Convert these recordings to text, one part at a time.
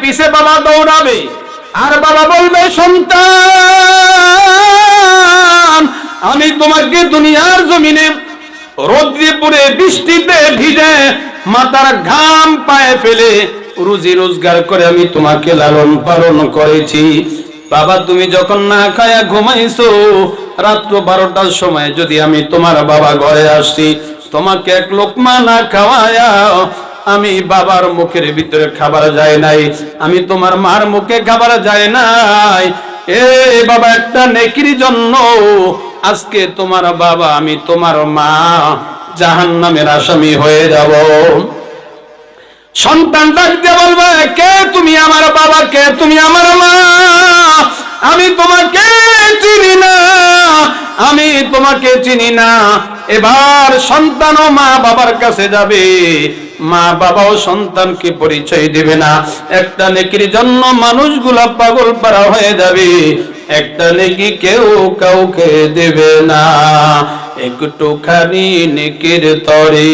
পিছে বাবা দৌড়াবে, আর বাবা বলবে, সন্তান আমি তোমাকে দুনিয়ার জমিনে রোদ্রে পুড়ে বৃষ্টিতে ভিজে মাথার ঘাম পায়ে ফেলে রুজি রোজগার করে আমি তোমাকে লালন পালন করেছি। বাবা তুমি যখন না খায়া ঘুমাইছো, রাত্র 12টার সময় যদি আমি তোমার বাবা ঘরে আসছি, তোমাকে এক লোকমা না খাওয়ায়া আমি বাবার মুখের ভিতরে খাবার যায় নাই, আমি তোমার মার মুখে খাবার যায় নাই। এ বাবা, একটা নেকির জন্য আজকে তোমার বাবা আমি তোমার মা জাহান্নামের আসামি হয়ে যাব। সন্তান ডাকতে বলবে, কে তুমি আমার বাবা, কে তুমি আমার মা? আমি তোমাকে চিনি না, আমি তোমাকে চিনি না। এবার সন্তান ও মা বাবার কাছে যাবে, মা বাবাও সন্তানকে পরিচয় দিবে না। একটা নেকির জন্য মানুষগুলা পাগল পারা হয়ে যাবে, একটা নেকি কেউ কাউকে দেবে না। একটুখানি নেকির তরে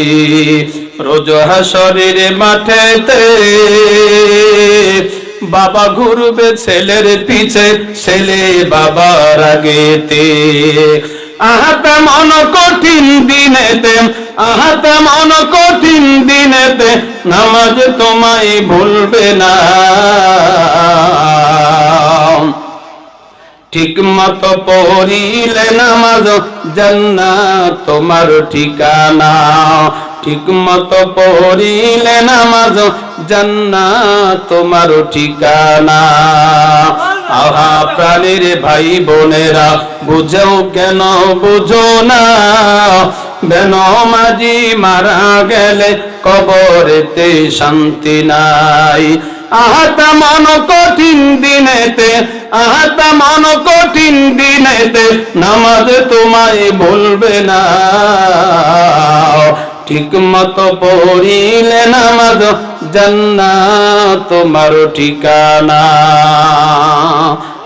রোজ হাসরের মাঠেতে বাবা ঘুরবে ছেলের পিছে, ছেলে বাবার আগেতে। আহাতে মন কঠিন দিনেতে, আহাতে মন কঠিন দিনেতে নামাজ তোমায় ভুলবে না। ঠিক মতো পড়িলে নামাজ জান্নাত তোমার ঠিকানা, ঠিক মতো পড়িলে নামাজ জান্নাত তোমার ঠিকানা। আহা প্রাণীর ভাই বোনেরা, বুঝো কেন বুঝো না, বেনমাজি মারা গেলে কবরেতে শান্তি নাই। আহাতা মন কঠিন দিনেতে, আহাতা মন কঠিন দিনেতে নামাজ তোমায় ভুলবে না। ঠিক মতো পড়িলে নামাজ জান্নাত তোমার ঠিকানা।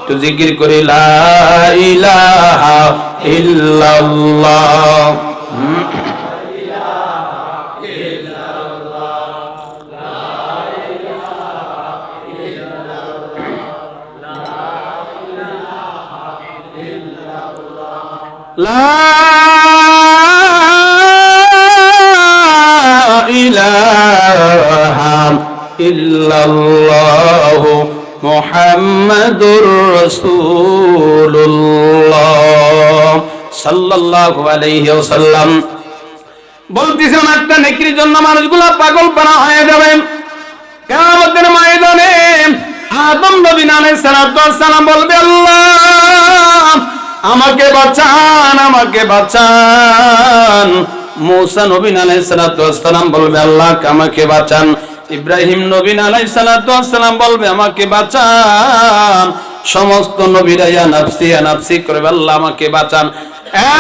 তো জিকির করি লা ইলাহা ইল্লাল্লাহ। লা ইলাহা ইল্লাল্লাহ মুহাম্মাদুর রাসূলুল্লাহ সাল্লাল্লাহু আলাইহি ওয়াসাল্লাম বলতেছেন, একটা নেকির জন্য মানুষগুলা পাগল পারা হয়ে যাবে। কিয়ামতের ময়দানে আদম নবী আলাইহিস সালাম বলবে, আল্লাহ আমাকে বাঁচান, আমাকে বাঁচান। মূসা নবী আলাইহিস সালাম বলবে, আল্লাহ আমাকে বাঁচান। ইব্রাহিম নবী আলাইহিস সালাম বলবে, আমাকে বাঁচান। সমস্ত নবীরা ইয়া নাফসি ইয়া নাফসি করবে, আল্লাহ আমাকে বাঁচান।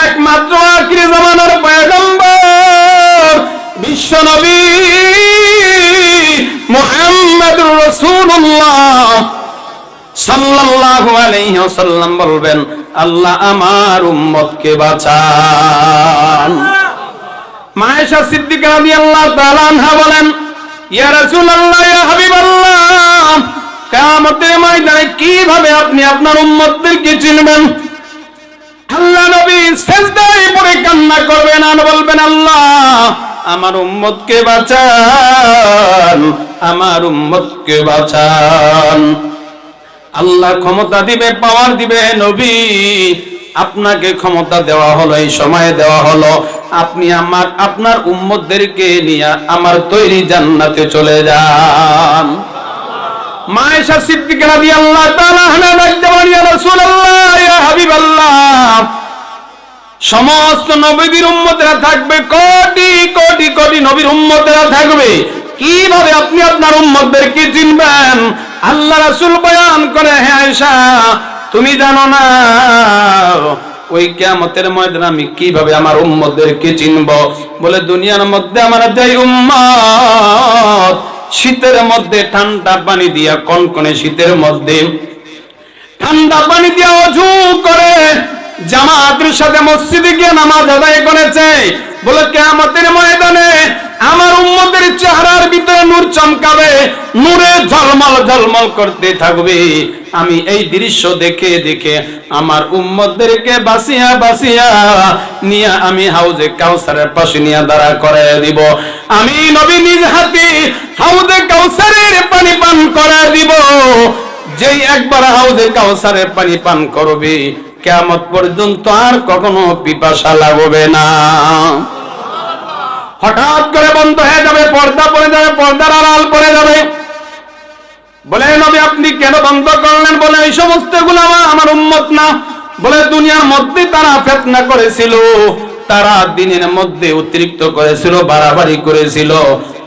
একমাত্র আখির জামানার পয়গম্বর বিশ্ব নবী মুহাম্মদুর রাসূলুল্লাহ সাল্লাল্লাহু আলাইহি ওয়াসাল্লাম বলবেন, আল্লাহ আমার উম্মতকে বাঁচান। মা আয়েশা সিদ্দিকা রাদিয়াল্লাহু তাআলা আনহা বলেন, ইয়া রাসূলুল্লাহ, ইয়া হাবিবাল্লাহ, কিয়ামতের ময়দানে কিভাবে আপনি আপনার উম্মতদেরকে চিনবেন? আল্লাহ নবী সিজদায় পড়ে কান্না করবেন আর বলবেন, আল্লাহ আমার উম্মতকে বাঁচান, আমার উম্মতকে বাঁচান। আল্লাহ ক্ষমতা দিবে, পাওয়ার দিবে। নবী আপনাকে ক্ষমতা দেওয়া হলো, এই সময় দেওয়া হলো, আপনি আপনার উম্মতদেরকে নিয়ে আমার তৈরি জান্নাতে চলে যান। মা আয়েশা সিদ্দিকা রাদিয়াল্লাহু তাআলা আনহা বলতে বলেন, ইয়া রাসূলুল্লাহ, ইয়া হাবিবাল্লাহ, সমস্ত নবীর উম্মতেরা থাকবে, কোটি কোটি কোটি নবীর উম্মতেরা থাকবে, কিভাবে আপনি আপনার উম্মতদেরকে চিনবেন? আল্লাহ রাসূল বয়ান করে, হে আয়েশা তুমি জানো না ওই কিয়ামতের ময়দানে আমি কিভাবে আমার উম্মতদেরকে চিনব? বলে, দুনিয়ার মধ্যে আমার যেই উম্মত শীতের মধ্যে ঠান্ডা পানি দিয়া, কনকনে শীতের মধ্যে ঠান্ডা পানি দিয়া ওযু করে জামাতের সাথে মসজিদে গিয়ে নামাজ আদায় করেছে, বলে কিয়ামতের ময়দানে আমার উম্মতের চেহারার ভিতরে নূর চমকাবে, নূরে ঝলমল ঝলমল করতে থাকবে। আমি এই দৃশ্য দেখে দেখে আমার উম্মতদেরকে বাঁচিয়া বাঁচিয়া নিয়ে আমি হাউজে কাউসারের পাশে নিয়ে দাঁড়া করে দিব। আমি নবী নিজ হাতে হাউজে কাউসারের পানি পান করে দিব। যেই একবার হাউজে কাউসারের পানি পান করবে, কিয়ামত পর্যন্ত আর কখনো পিপাসা লাগবে না। হঠাৎ করে বন্ধ হয়ে যাবে, পর্দা পড়ে যাবে, পর্দার আড়াল পড়ে যাবে। বলে নবী আপনি কেন বন্ধ করলেন? বলে এই সমস্ত গুলো আমার উম্মত না। বলে দুনিয়ার মধ্যে তারা ফিতনা করেছিল, তারা দিনের মধ্যে অতিরিক্ত করেছিল, বাড়াবাড়ি করেছিল।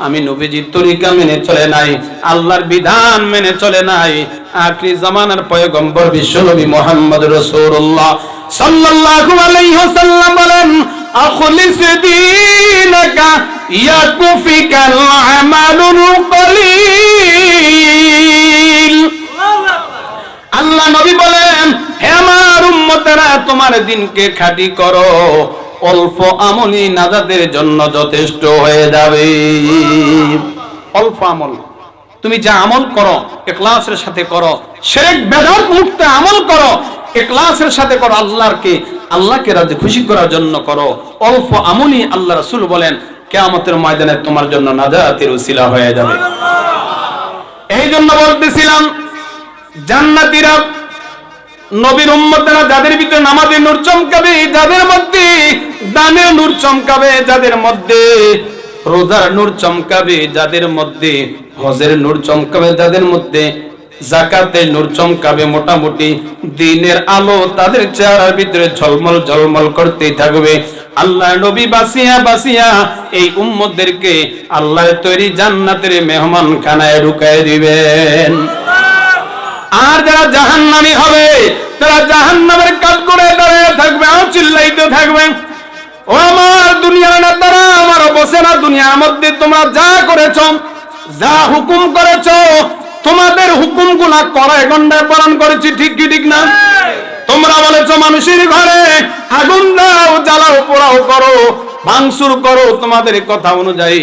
আমি নবীজির তরিকা মেনে চলে নাই, আল্লাহর বিধান মেনে চলে নাই। আখিরি জামানার পয়গম্বর বিশ্ব নবী মুহাম্মদ রাসূলুল্লাহ সাল্লাল্লাহু আলাইহি ওয়াসাল্লাম বলেন, আখলিস দীনাকা ইয়াকুফিকাল আমালুল কলিল। আল্লাহ নবী বলেন, হে আমার উম্মতেরা, তোমার দিনকে খাঁটি করো, অল্প আমলই নাজাতের জন্য যথেষ্ট হয়ে যাবে। অল্প আমল, তুমি যা আমল করো ইখলাসের সাথে করো, শিরক বেদাত মুক্ত আমল করো, ইখলাসের সাথে করো, আল্লাহকে রাজি খুশি করার জন্য করো। অল্প আমলই আল্লাহ রাসূল বলেন কিয়ামতের ময়দানে তোমার জন্য নাজাতের উসিলা হয়ে যাবে। এই জন্য বলতেছিলাম, জান্নাতীরা নবীর উম্মতেরা যাদের ভিতরে নামাজের নূর চমকাবে, যাদের মধ্যে দানের নূর চমকাবে, যাদের মধ্যে রোজার নূর চমকাবে, যাদের মধ্যে হজের নূর চমকাবে, যাদের মধ্যে যাকাতের নূর চমকাবে, মোটামুটি দিনের আলো তাদের চেহারার ভিতরে ঝলমল ঝলমল করতে থাকবে। আল্লাহ নবী বাসিয়া বাসিয়া এই উম্মতদেরকে আল্লাহর তৈরি জান্নাতের মেহমান খানায় ঢুকায় দিবেন। আর যারা জাহান্নামী হবে, তারা জাহান্নামের কাঠগড়ে দাঁড়িয়ে থাকবে, আর চিল্লাইতে থাকবে, ও আমার দুনিয়ার নেতারা, আমার বসেরা, দুনিয়ার মধ্যে তোমরা যা করেছো, যা হুকুম করেছো, তোমাদের হুকুমগুলা কড়ায় গন্ডায় পালন করেছি, ঠিক কি ঠিক না? তোমরা বলেছো মানুষের ঘরে আগুন দাও, জ্বালাও, পোড়াও করো, ভাঙচুর করো। তোমাদের কথা অনুযায়ী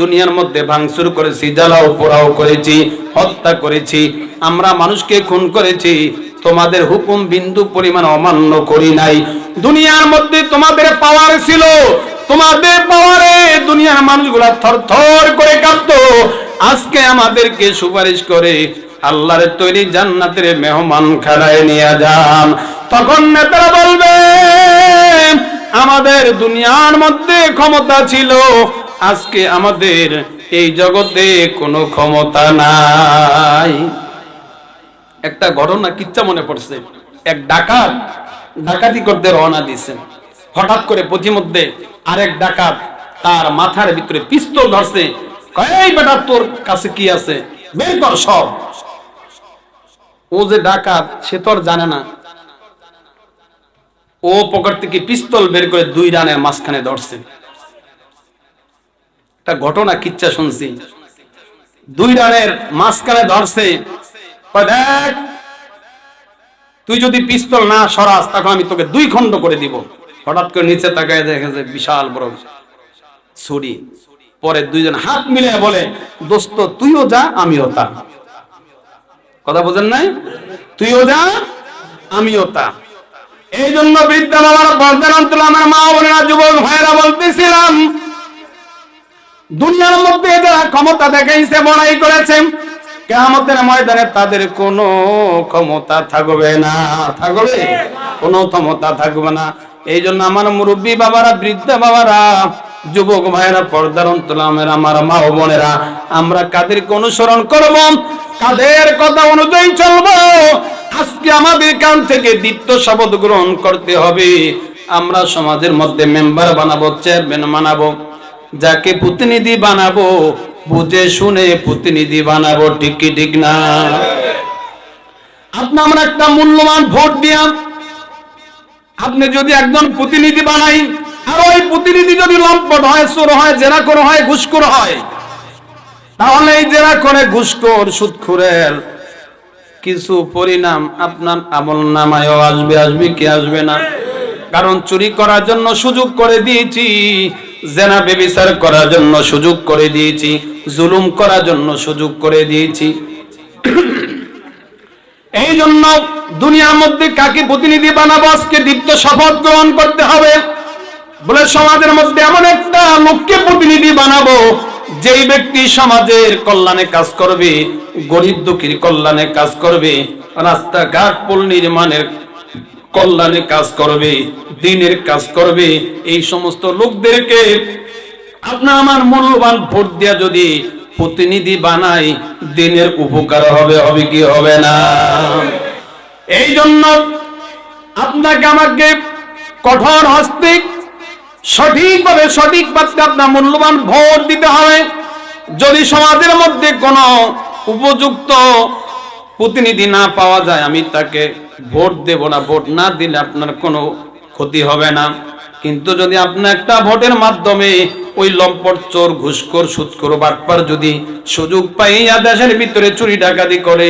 দুনিয়ার মধ্যে ভাঙচুর করেছি, জ্বালাও পোড়াও করেছি, হত্যা করেছি, আমরা মানুষকে খুন করেছি। তোমাদের হুকুম বিন্দু পরিমাণ অমান্য করি নাই। দুনিয়ার মধ্যে তোমাদের পাওয়ার ছিল, তোমাদের পাওয়ারে দুনিয়ার মানুষগুলা থরথর করে কাঁপতো। আজকে আমাদেরকে সুপারিশ করে আল্লাহর তৈরি জান্নাতের মেহমান খানায় নিয়ে যান। তখন নেতারা বলবে, আমাদের দুনিয়ার মধ্যে ক্ষমতা ছিল, আজকে আমাদের এই জগতে কোনো ক্ষমতা নাই। একটা ঘটনা কিচ্ছা মনে পড়ছে। এক ডাকাত ডাকাতি করতে রওনা দিয়েছেন। হঠাৎ করে পথিমধ্যে আরেক ডাকাত তার মাথার ভিতরে পিস্তল ধরছে। এই বেটা, তোর কাছে কি আছে, বের কর সব। ও যে ডাকাত, সে তো আর জানে না। ও পকেট থেকে পিস্তল বের করে 2 রানের মাঝখানে ধরছে। একটা ঘটনা কিচ্ছা শুনছি। 2 রানের মাঝখানে ধরছে, দেখ তুই যদি পিস্তল না সরাস, তখন আমি তোকে 2 খণ্ড করে দিব। হঠাৎ করে নিচে তাকায় দেখে যে বিশাল বড় ছুরি। পরে 2 জন হাত মিলে বলে, দোস্ত তুইও যা, আমিও তা। কথা বোঝেন নাই? তুইও যা, আমিও তা। এই জন্য বৃদ্ধা বাবার পর্দার অন্তর, আমার মা বোনেরা, যুবক ভাইয়েরা বলতেছিলাম, দুনিয়ার মধ্যে যারা ক্ষমতা দেখাইছে, বড়াই করেছে, কিয়ামতের ময়দানে তাদের কোনো ক্ষমতা থাকবে না। থাকবে? কোনো ক্ষমতা থাকবে না। এই জন্য আমার মুরব্বী বাবারা, বৃদ্ধা বাবারা, যুবক ভাইয়েরা, পর্দার অন্তরামের আমার মা ও বোনেরা, আমরা কাদেরকে অনুসরণ করব, কাদের কথা অনুযায়ী চলবো? আজকে আমাদের কান থেকে দীপ্ত শপথ গ্রহণ করতে হবে। আমরা সমাজের মধ্যে মেম্বার বানাবো, চেয়ারম্যান বানাবো, যাকে প্রতিনিধি বানাবো, বুঝে শুনে প্রতিনিধি বানাবো, ঠিক কি ঠিক না? আমরা একটা মূল্যবান ভোট দিলাম। আপনি যদি একজন প্রতিনিধি বানাই, আর ওই প্রতিনিধি যদি লম্পট হয়, চোর হয়, জেনাখোর হয়, ঘুষখোর হয়, তাহলে এই জেনাখোর, ঘুষখোর, সুদখোরের কিছু পরিণাম আপনার আমলনামায়ও আসবে। আসবে কি আসবে না? কারণ চুরি করার জন্য সুযোগ করে দিয়েছি, জেনা ব্যভিচার করার জন্য সুযোগ করে দিয়েছি, জুলুম করার জন্য সুযোগ করে দিয়েছি। এই জন্য দুনিয়ার মধ্যে কাকে প্রতিনিধি বানাবো আজকে দীপ্ত শপথ গ্রহণ করতে হবে। বলে সমাজের মধ্যে এমন একটা লোককে প্রতিনিধি বানাবো যেই ব্যক্তি সমাজের কল্যাণে কাজ করবে, গরিব দুঃখীর কল্যাণে কাজ করবে, রাস্তাঘাট পুল নির্মাণের কল্যাণে কাজ করবে, দ্বীনের কাজ করবে। এই সমস্ত লোকদেরকে আপনার আমার মূল্যবান ভোট দেয়া যদি প্রতিনিধি বানাই, দ্বীনের উপকার হবে, হবে কি হবে না? এই জন্য আপনাকে আমাকে কঠোর হস্তে সঠিকভাবে সঠিক পাত্রে আপনার মূল্যবান ভোট দিতে হবে। যদি সমাজের মধ্যে কোনো উপযুক্ত প্রতিনিধি না পাওয়া যায়, আমি তাকে ভোট দেব না। ভোট না দিলে আপনার কোনো ক্ষতি হবে না। কিন্তু যদি আপনি একটা ভোটের মাধ্যমে ওই লম্পট, চোর, ঘুষখোর, সুদখোর, বাটপার যদি সুযোগ পাইয়া দেশের ভিতরে চুরি ডাকাতি করে,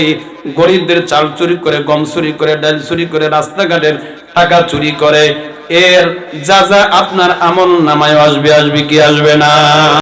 গরিবদের চাল চুরি করে, গম চুরি করে, ডাল চুরি করে, রাস্তাঘাটের টাকা চুরি করে, এর যা যা আপনার আমল নামায় আসবে, আসবে কি আসবে না?